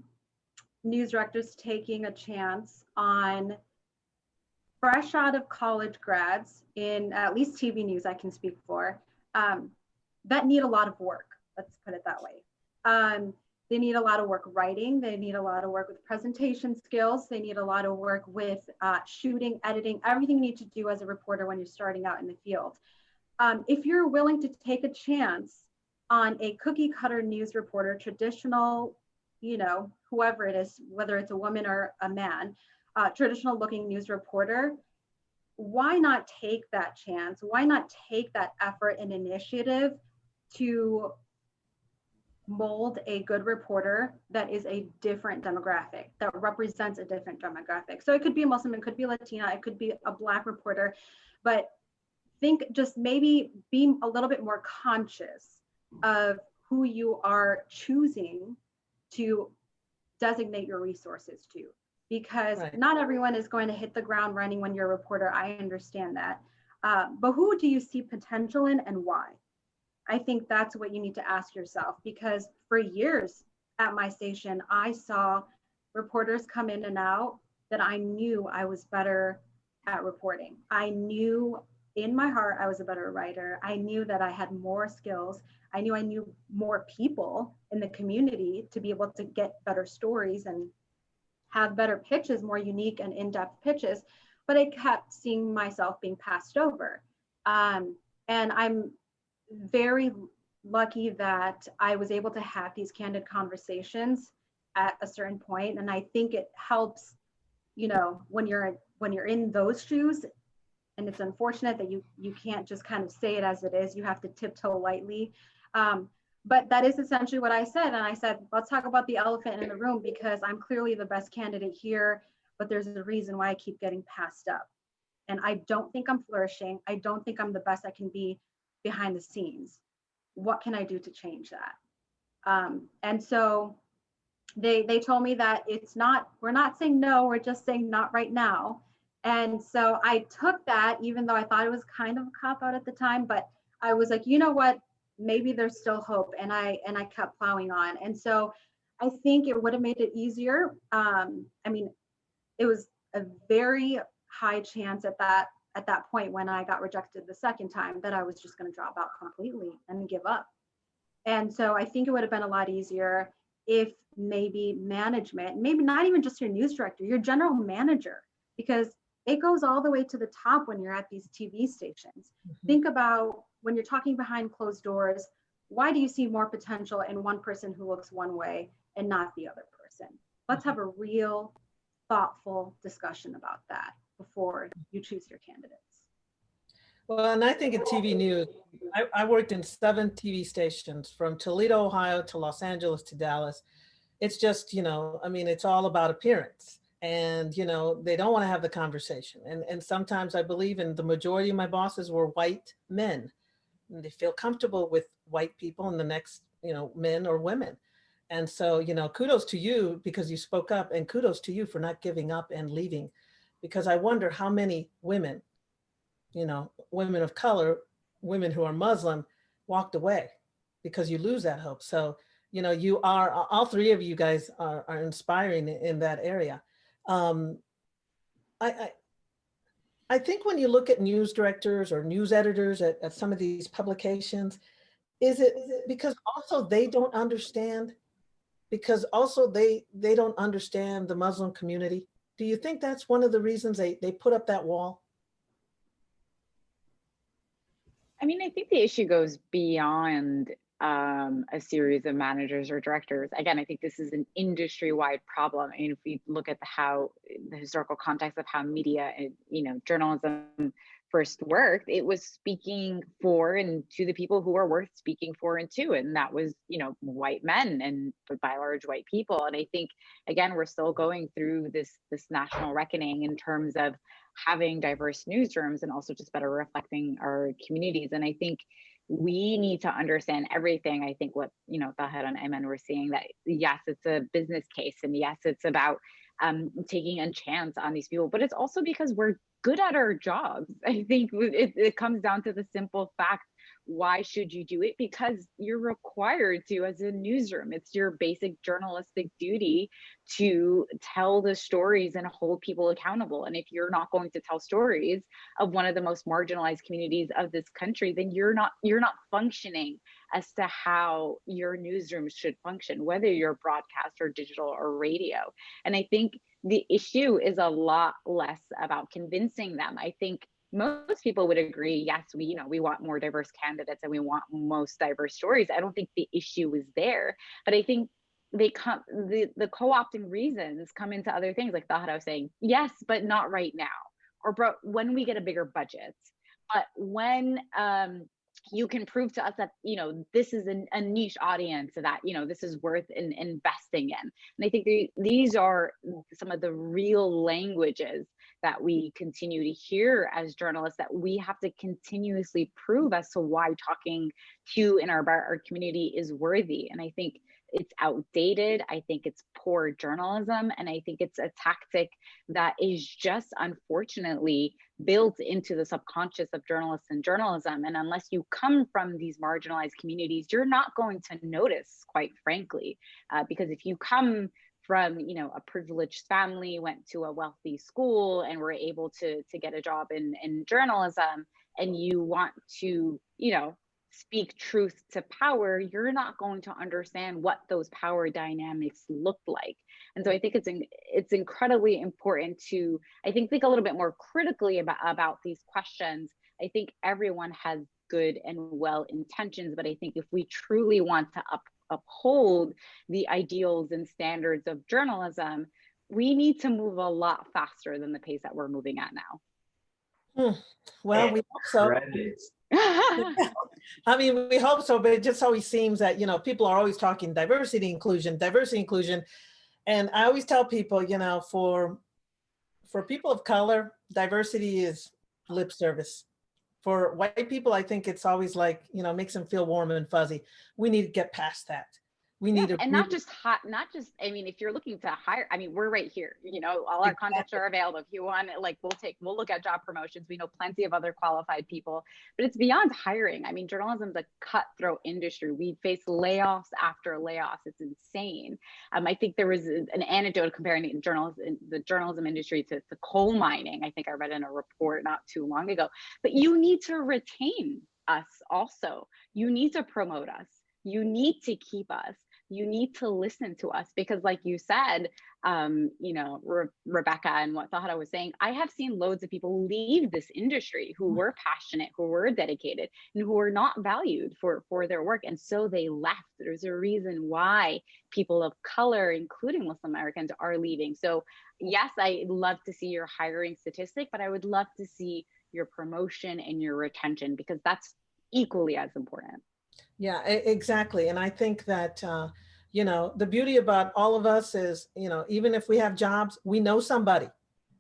news directors taking a chance on fresh out of college grads in at least TV news, I can speak for, that need a lot of work. Let's put it that way. They need a lot of work writing. They need a lot of work with presentation skills. They need a lot of work with shooting, editing, everything you need to do as a reporter when you're starting out in the field. If you're willing to take a chance on a cookie cutter news reporter, traditional, you know, whoever it is, whether it's a woman or a man, traditional looking news reporter, why not take that chance? Why not take that effort and initiative to mold a good reporter that is a different demographic, that represents a different demographic? So it could be a Muslim, it could be Latina, it could be a Black reporter, but think just maybe be a little bit more conscious of who you are choosing to designate your resources to, because not everyone is going to hit the ground running when you're a reporter. I understand that. But who do you see potential in and why? I think that's what you need to ask yourself, because for years at my station, I saw reporters come in and out that I knew I was better at reporting. I knew in my heart I was a better writer. I knew that I had more skills. I knew more people in the community to be able to get better stories and have better pitches, more unique and in-depth pitches, but I kept seeing myself being passed over. And I'm very lucky that I was able to have these candid conversations at a certain point. And I think it helps, you know, when you're in those shoes, and it's unfortunate that you can't just kind of say it as it is, you have to tiptoe lightly. But that is essentially what I said. And I said, let's talk about the elephant in the room, because I'm clearly the best candidate here, but there's a reason why I keep getting passed up. And I don't think I'm flourishing. I don't think I'm the best I can be behind the scenes. What can I do to change that? And so they told me that we're not saying no, we're just saying not right now. And so I took that, even though I thought it was kind of a cop out at the time, but I was like, you know what, maybe there's still hope. And I kept plowing on. And so I think it would have made it easier. I mean, it was a very high chance at that point when I got rejected the second time that I was just going to drop out completely and give up. And so I think it would have been a lot easier if maybe management, maybe not even just your news director, your general manager, because it goes all the way to the top when you're at these TV stations. Mm-hmm. Think about when you're talking behind closed doors, why do you see more potential in one person who looks one way and not the other person? Let's have a real thoughtful discussion about that before you choose your candidates. Well, and I think in TV news, I worked in 7 TV stations from Toledo, Ohio to Los Angeles to Dallas. It's just, you know, I mean, it's all about appearance. And, you know, they don't want to have the conversation. And sometimes I believe in the majority of my bosses were white men. And they feel comfortable with white people and the next, you know, men or women. And so, you know, kudos to you because you spoke up, and kudos to you for not giving up and leaving, because I wonder how many women, you know, women of color, women who are Muslim, walked away because you lose that hope. So, you know, you are, all 3 of you guys are inspiring in that area. I think when you look at news directors or news editors at some of these publications, is it because also they don't understand? Because also they don't understand the Muslim community? Do you think that's one of the reasons they put up that wall? I mean, I think the issue goes beyond a series of managers or directors. Again, I think this is an industry-wide problem. I mean, if we look at the historical context of how media and journalism first worked, it was speaking for and to the people who are worth speaking for and to, and that was white men and by and large white people. And I think again we're still going through this national reckoning in terms of having diverse newsrooms and also just better reflecting our communities. And I think we need to understand everything. I think what Tahera and Aymann were saying, that yes, it's a business case, and yes, it's about taking a chance on these people, but it's also because we're good at our jobs. I think it comes down to the simple fact: why should you do it? Because you're required to as a newsroom. It's your basic journalistic duty to tell the stories and hold people accountable. And if you're not going to tell stories of one of the most marginalized communities of this country, then you're not functioning as to how your newsroom should function, whether you're broadcast or digital or radio. And I think the issue is a lot less about convincing them. I think most people would agree, yes, we want more diverse candidates and we want most diverse stories. I don't think the issue is there, but I think the co-opting reasons come into other things, like Tahera was saying, yes, but not right now, or when we get a bigger budget, but when you can prove to us that this is a niche audience, that this is worth investing in. And I think these are some of the real languages that we continue to hear as journalists, that we have to continuously prove as to why talking to and about our community is worthy. And I think it's outdated. I think it's poor journalism. And I think it's a tactic that is just unfortunately built into the subconscious of journalists and journalism. And unless you come from these marginalized communities, you're not going to notice, quite frankly, because if you come from a privileged family, went to a wealthy school, and were able to get a job in journalism, and you want to speak truth to power, you're not going to understand what those power dynamics look like. And so I think it's incredibly important to think a little bit more critically about these questions. I think everyone has good and well intentions, but I think if we truly want to uphold the ideals and standards of journalism, we need to move a lot faster than the pace that we're moving at now. Well, we hope so. I mean, we hope so, but it just always seems that, people are always talking diversity, inclusion. And I always tell people, for people of color, diversity is lip service. For white people, I think it's always like, makes them feel warm and fuzzy. We need to get past that. We need to, and not just, I mean, if you're looking to hire, I mean, we're right here, all our contacts are available. If you want, we'll look at job promotions. We know plenty of other qualified people, but it's beyond hiring. I mean, journalism is a cutthroat industry. We face layoffs after layoffs. It's insane. I think there was an anecdote comparing the journalism industry to coal mining. I think I read in a report not too long ago, but you need to retain us also. You need to promote us. You need to keep us. You need to listen to us, because like you said, Rebecca, and what Tahera was saying, I have seen loads of people leave this industry who were passionate, who were dedicated, and who were not valued for their work. And so they left. There's a reason why people of color, including Muslim Americans, are leaving. So yes, I love to see your hiring statistic, but I would love to see your promotion and your retention, because that's equally as important. Yeah, exactly. And I think that, the beauty about all of us is, even if we have jobs, we know somebody.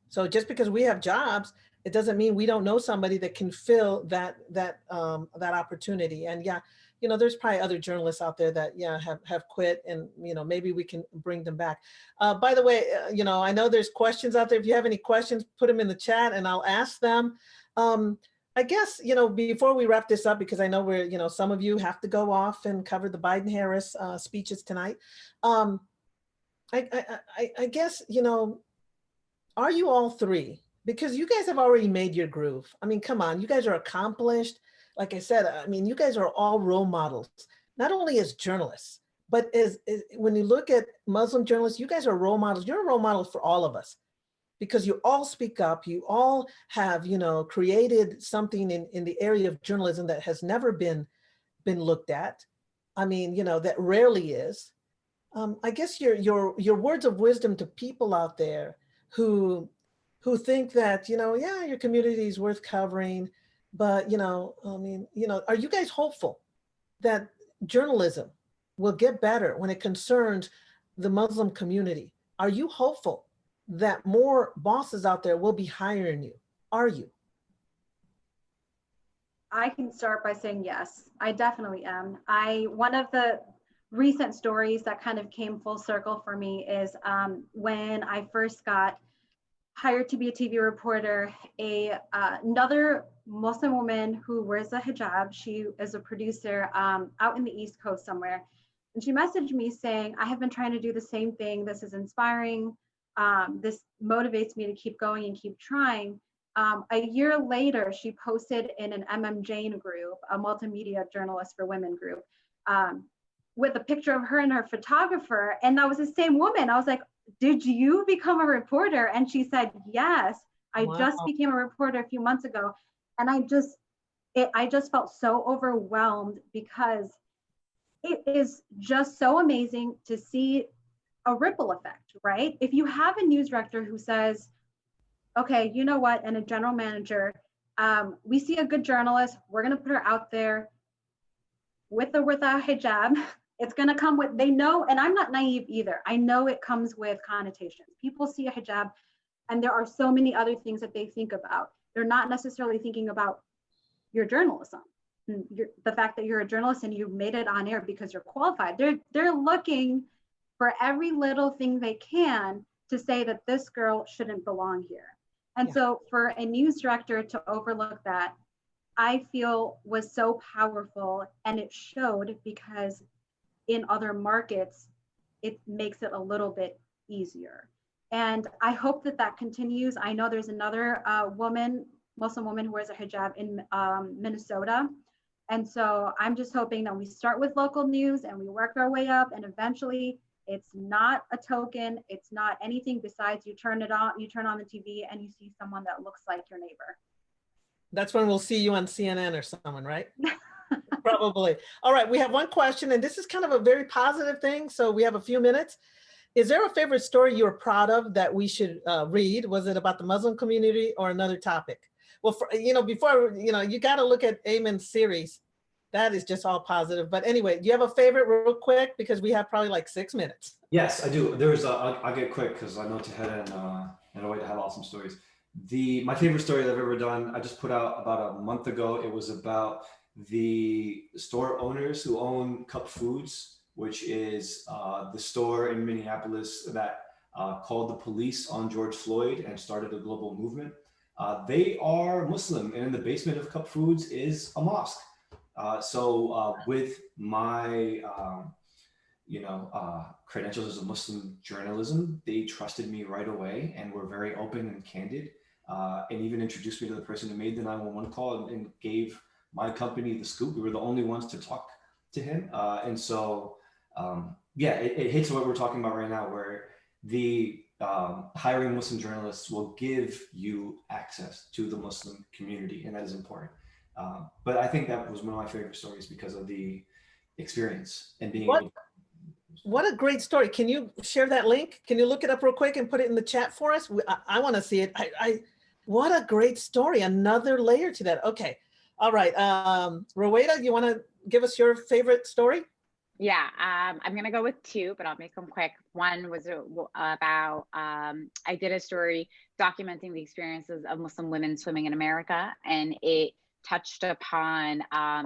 So just because we have jobs, it doesn't mean we don't know somebody that can fill that opportunity. And yeah, there's probably other journalists out there that, have quit, and, maybe we can bring them back. By the way, I know there's questions out there. If you have any questions, put them in the chat and I'll ask them. I guess, before we wrap this up, because I know we're, some of you have to go off and cover the Biden-Harris speeches tonight. I guess, are you all three? Because you guys have already made your groove. I mean, come on, you guys are accomplished. Like I said, I mean, you guys are all role models, not only as journalists, but as when you look at Muslim journalists, you guys are role models. You're a role model for all of us, because you all speak up, you all have, created something in the area of journalism that has never been looked at. I mean, you know, that rarely is. I guess your words of wisdom to people out there who think that, you know, yeah, your community is worth covering, but, you know, I mean, you know, are you guys hopeful that journalism will get better when it concerns the Muslim community? Are you hopeful that more bosses out there will be hiring you? Are you? I can start by saying yes, I definitely am. One of the recent stories that kind of came full circle for me is when I first got hired to be a TV reporter, another Muslim woman who wears a hijab, she is a producer out in the East Coast somewhere. And she messaged me saying, I have been trying to do the same thing. This is inspiring. This motivates me to keep going and keep trying. A year later, she posted in an MMJNE group, a multimedia journalist for women group, with a picture of her and her photographer. And that was the same woman. I was like, did you become a reporter? And she said, yes, I just became a reporter a few months ago. And I just felt so overwhelmed because it is just so amazing to see a ripple effect, right? If you have a news director who says, okay, you know what, and a general manager, we see a good journalist, we're gonna put her out there with or without hijab. It's gonna come with, they know, and I'm not naive either. I know it comes with connotations. People see a hijab and there are so many other things that they think about. They're not necessarily thinking about your journalism, the fact that you're a journalist and you made it on air because you're qualified. They're looking for every little thing they can to say that this girl shouldn't belong here. And so for a news director to overlook that, I feel was so powerful, and it showed because in other markets, it makes it a little bit easier. And I hope that that continues. I know there's another Muslim woman who wears a hijab in Minnesota. And so I'm just hoping that we start with local news and we work our way up, and eventually it's not a token, it's not anything besides you turn on the TV and you see someone that looks like your neighbor. That's when we'll see you on CNN or someone, right? Probably. All right, we have one question, and this is kind of a very positive thing, so we have a few minutes. Is there a favorite story you're proud of that we should read? Was it about the Muslim community or another topic? Well, before, you got to look at Aymann's series. That is just all positive. But anyway, do you have a favorite real quick? Because we have probably like 6 minutes. Yes, I do. I'll get quick because I know Tahera and Rowaida have awesome stories. My favorite story that I've ever done, I just put out about a month ago. It was about the store owners who own Cup Foods, which is the store in Minneapolis that called the police on George Floyd and started a global movement. They are Muslim, and in the basement of Cup Foods is a mosque. So with my credentials as a Muslim journalism, they trusted me right away and were very open and candid, and even introduced me to the person who made the 911 call and gave my company the scoop. We were the only ones to talk to him. And so, it hits what we're talking about right now, where the hiring Muslim journalists will give you access to the Muslim community, and that is important. But I think that was one of my favorite stories because of the experience and being able to. What a great story. Can you share that link? Can you look it up real quick and put it in the chat for us? I want to see it. What a great story. Another layer to that. Okay. All right. Rowaida, you want to give us your favorite story? Yeah, I'm going to go with two, but I'll make them quick. One was about, I did a story documenting the experiences of Muslim women swimming in America, and it touched upon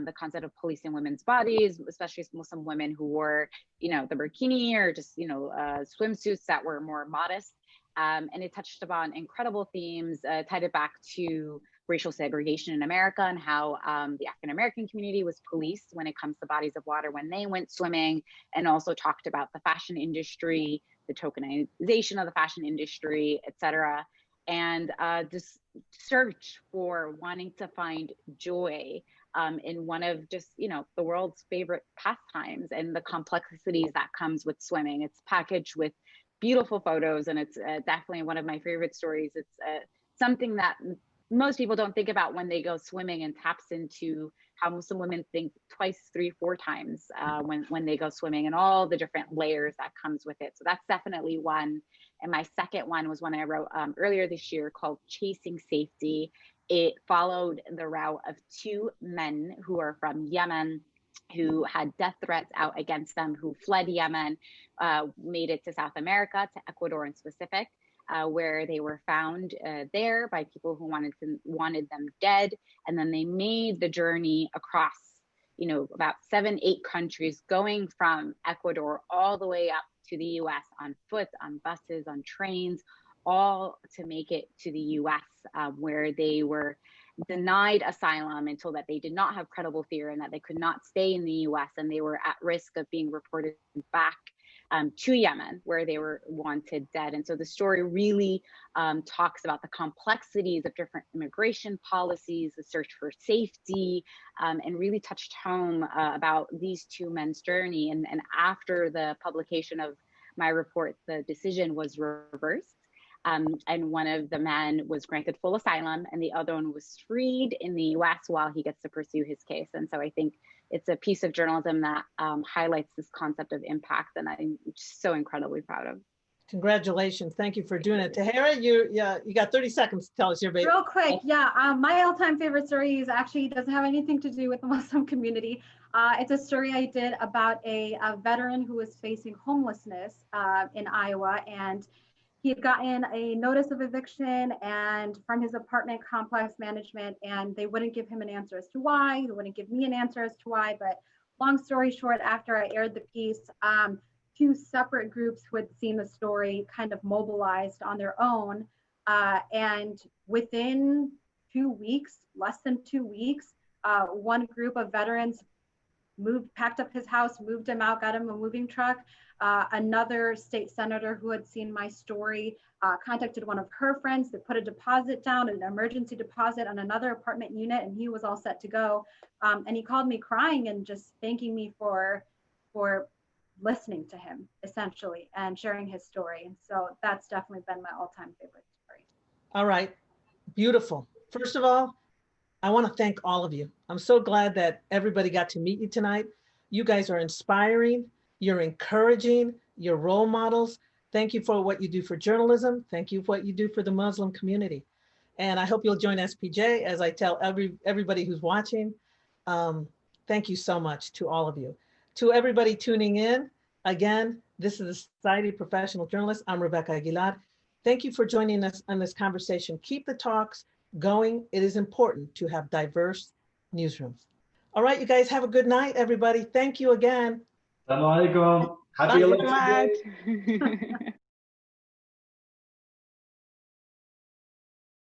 the concept of policing women's bodies, especially Muslim women who wore, the burkini or just, swimsuits that were more modest. And it touched upon incredible themes, tied it back to racial segregation in America and how the African-American community was policed when it comes to bodies of water when they went swimming, and also talked about the fashion industry, the tokenization of the fashion industry, et cetera. And this search for wanting to find joy in one of just, the world's favorite pastimes, and the complexities that comes with swimming. It's packaged with beautiful photos, and it's definitely one of my favorite stories. It's something that most people don't think about when they go swimming, and taps into how Muslim women think twice, 3, 4 times when they go swimming, and all the different layers that comes with it. So that's definitely one. And my second one was one I wrote earlier this year called Chasing Safety. It followed the route of 2 men who are from Yemen, who had death threats out against them, who fled Yemen, made it to South America, to Ecuador in specific, where they were found there by people who wanted them dead. And then they made the journey across, about 7, 8 countries, going from Ecuador all the way up to the US on foot, on buses, on trains, all to make it to the US, where they were denied asylum and told that they did not have credible fear and that they could not stay in the US, and they were at risk of being reported back to Yemen, where they were wanted dead. And so the story really talks about the complexities of different immigration policies, the search for safety, and really touched home about these 2 men's journey. And after the publication of my report, the decision was reversed. And one of the men was granted full asylum, and the other one was freed in the US while he gets to pursue his case. And so I think it's a piece of journalism that highlights this concept of impact, and I'm so incredibly proud of. Congratulations. Thank you for doing it. Tahera, you got 30 seconds to tell us your baby. Real quick, yeah, my all-time favorite story is actually doesn't have anything to do with the Muslim community. It's a story I did about a veteran who was facing homelessness in Iowa, and he had gotten a notice of eviction and from his apartment complex management, and they wouldn't give him an answer as to why. They wouldn't give me an answer as to why. But long story short, after I aired the piece, 2 separate groups who had seen the story kind of mobilized on their own. And within 2 weeks, less than 2 weeks, one group of veterans packed up his house, moved him out, got him a moving truck. Another state senator who had seen my story contacted one of her friends to put a deposit down, an emergency deposit on another apartment unit, and he was all set to go. And he called me crying and just thanking me for listening to him, essentially, and sharing his story. And so that's definitely been my all-time favorite story. All right, beautiful. First of all, I want to thank all of you. I'm so glad that everybody got to meet you tonight. You guys are inspiring. You're encouraging, you're role models. Thank you for what you do for journalism. Thank you for what you do for the Muslim community. And I hope you'll join SPJ, as I tell everybody who's watching. Thank you so much to all of you. To everybody tuning in, again, this is the Society of Professional Journalists. I'm Rebecca Aguilar. Thank you for joining us on this conversation. Keep the talks going. It is important to have diverse newsrooms. All right, you guys have a good night, everybody. Thank you again. Assalamu alaikum. Happy election day.